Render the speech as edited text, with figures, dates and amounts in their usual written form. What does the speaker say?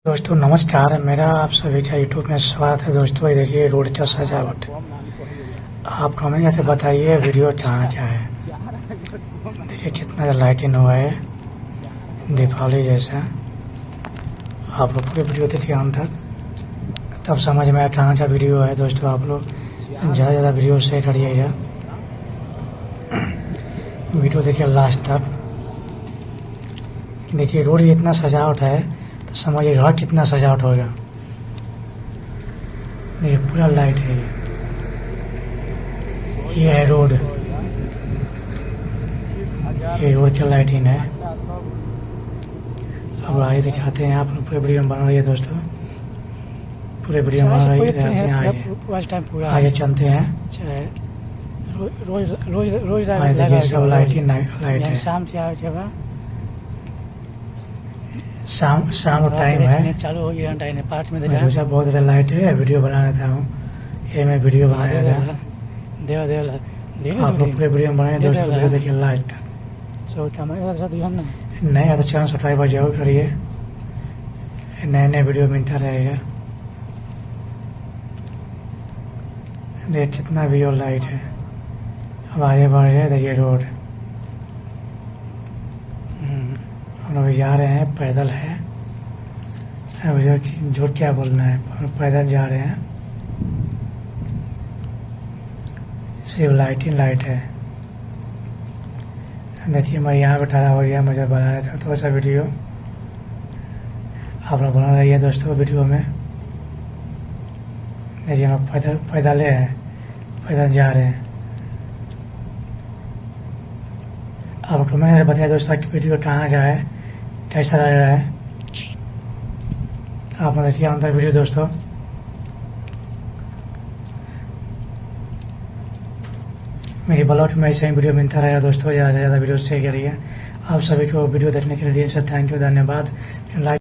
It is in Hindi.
दोस्तों नमस्कार, मेरा आप सभी का यूट्यूब में स्वागत है। दोस्तों ये देखिए रोड का सजावट। आप कमेंट करके बताइए वीडियो कहाँ क्या है। देखिए कितना लाइटिंग हुआ है दीपावली जैसा। आप लोग पूरी वीडियो देखिए अंत तक, तब समझ में आया कहाँ का वीडियो है। दोस्तों आप लोग ज़्यादा ज़्यादा वीडियो शेयर करिएगा, वीडियो देखिए लास्ट तक। देखिए रोड इतना सजावट है तो समझिए घर कितना सजावट होगा। ये पूरा लाइट है, ये है रोड, ये रोड का लाइटिंग है। अब आगे दिखाते हैं, आप लोग पूरे वीडियो में बना रही है दोस्तों, पूरे वीडियो में बना रही है। आगे चलते हैं, रोज देखिए सब लाइटिंग लाइट है। शाम टाइम है, चालू हो गया टाइम 5 मिनट बहुत ज़्यादा लाइट है। वीडियो बना रहा हूँ, ये मैं वीडियो बना रहा था। आप लोग पूरे वीडियो में बनाए दोस्तों, वीडियो देखिए लास्ट तक। नहीं है तो चैनल सब्सक्राइब जरूर करिए, नए नए वीडियो मिलता रहेगा। देख कितना वीडियो लाइट है। अब आगे बढ़ रहे, देखिए रोड, हम लोग जा रहे हैं, पैदल है। अब जो क्या बोलना है, पैदल जा रहे हैं। सिर्फ लाइटिंग लाइट है। देखिए मैं यहाँ पे ठहरा हो गया, मुझे बना रहा था थोड़ा सा वीडियो। आप लोग बना रही है दोस्तों वीडियो में। देखिए हम पैदल हैं, पैदल जा रहे हैं। आप कमेंट बताइए दोस्तों कि वीडियो कहाँ जाए, कैसा लग रहा है। आप देखिए अंदर वीडियो दोस्तों। मेरी ब्लॉग में ऐसे ही वीडियो मिलता रहेगा दोस्तों। ज़्यादा से ज़्यादा वीडियो शेयर करिए। आप सभी को वीडियो देखने के लिए थैंक यू, धन्यवाद। लाइक